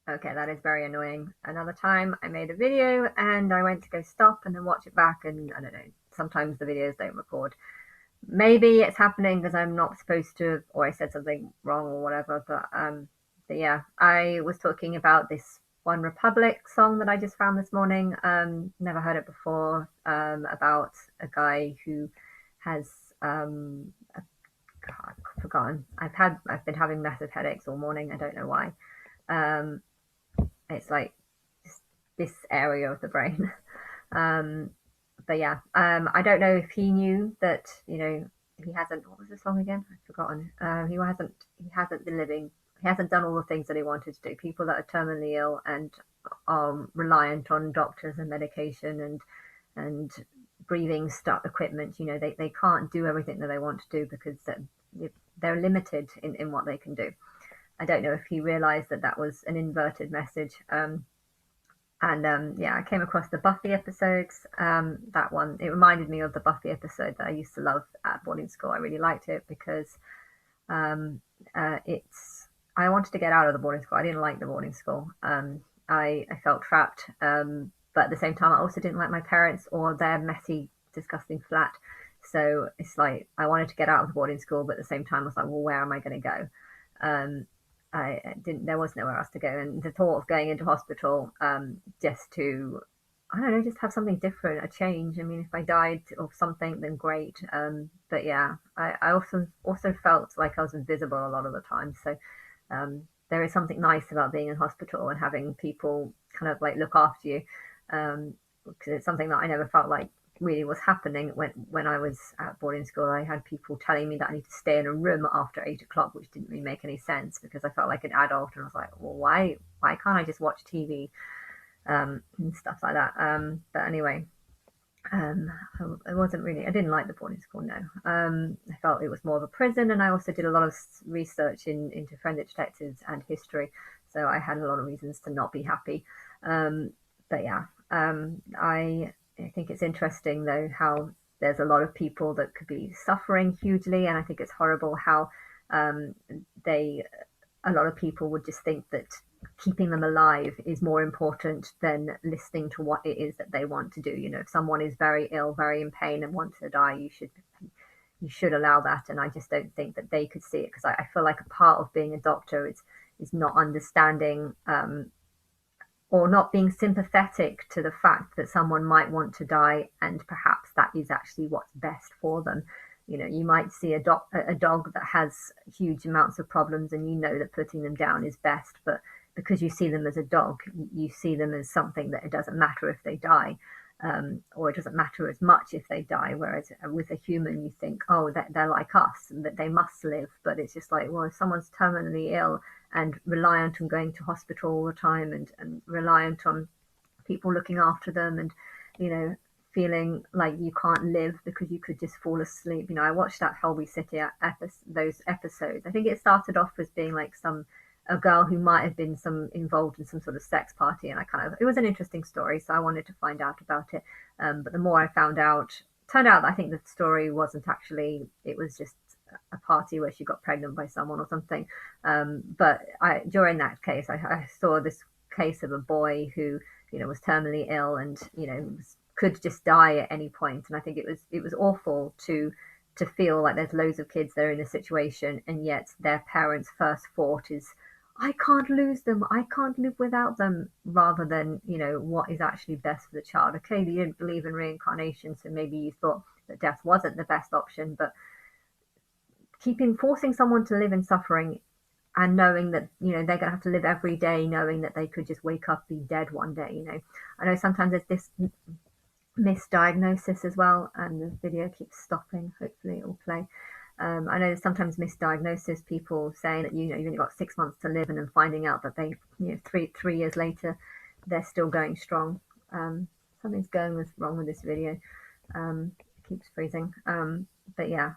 Okay, that is very annoying. Another time I made a video and I went to go stop and then watch it back, and I don't know, sometimes the videos don't record. Maybe it's happening because I'm not supposed to, or I said something wrong or whatever, but yeah, I was talking about this One Republic song that I just found this morning. Never heard it before, about a guy who has, God, I've forgotten. I've been having massive headaches all morning. I don't know why. Um, it's like this area of the brain. Um, but yeah, I don't know if he knew that, he hasn't. What was the song again? I've forgotten. He hasn't been living. He hasn't done all the things that he wanted to do. People that are terminally ill and are reliant on doctors and medication and breathing stuff equipment. They can't do everything that they want to do because they're limited in what they can do. I don't know if he realized that that was an inverted message. And yeah, I came across the Buffy episodes. That one, it reminded me of the Buffy episode that I used to love at boarding school. I really liked it because um, it's. I wanted to get out of the boarding school. I didn't like the boarding school. I felt trapped, but at the same time, I also didn't like my parents or their messy, disgusting flat. So it's like I wanted to get out of the boarding school, but at the same time, I was like, well, where am I going to go? Um, I didn't. There was nowhere else to go, and the thought of going into hospital, just to, I don't know, just have something different, a change. I mean, if I died of something, then great. But yeah, I also felt like I was invisible a lot of the time. So there is something nice about being in hospital and having people kind of like look after you, because it's something that I never felt like really was happening when I was at boarding school. I had people telling me that I need to stay in a room after 8 o'clock, which didn't really make any sense because I felt like an adult, and I was like, well, why can't I just watch TV, and stuff like that. But anyway, um, I wasn't really. I didn't like the boarding school. No, I felt it was more of a prison, and I also did a lot of research into forensic detectives and history, so I had a lot of reasons to not be happy. Um, but yeah, I think it's interesting though how there's a lot of people that could be suffering hugely, and I think it's horrible how um, they a lot of people would just think that keeping them alive is more important than listening to what it is that they want to do. If someone is very ill, very in pain, and wants to die, you should allow that. And I just don't think that they could see it because I feel like a part of being a doctor is not understanding, or not being sympathetic to the fact that someone might want to die and perhaps that is actually what's best for them. You might see a dog that has huge amounts of problems and you know that putting them down is best, but because you see them as a dog, you see them as something that it doesn't matter if they die, or it doesn't matter as much if they die. Whereas with a human, you think, oh, that they're like us and that they must live. But it's just like, well, if someone's terminally ill and reliant on going to hospital all the time and reliant on people looking after them and, you know, feeling like you can't live because you could just fall asleep. I watched that Holby City those episodes. I think it started off as being like a girl who might have been some involved in some sort of sex party, and it was an interesting story, so I wanted to find out about it. But the more I found out, turned out that I think the story wasn't actually. It was just a party where she got pregnant by someone or something. But during that case, I saw this case of a boy who was terminally ill and could just die at any point, and I think it was awful to feel like there's loads of kids that are in this situation, and yet their parents' first thought is, I can't lose them. I can't live without them, rather than, what is actually best for the child. Okay, you didn't believe in reincarnation, so maybe you thought that death wasn't the best option, but forcing someone to live in suffering and knowing that, they're going to have to live every day knowing that they could just wake up, be dead one day. I know sometimes there's this misdiagnosis as well, and the video keeps stopping. Hopefully it will play. I know there's sometimes misdiagnosis, people saying that you've only got 6 months to live, and then finding out that they, 3 years later, they're still going strong. Something's wrong with this video. It keeps freezing. But yeah,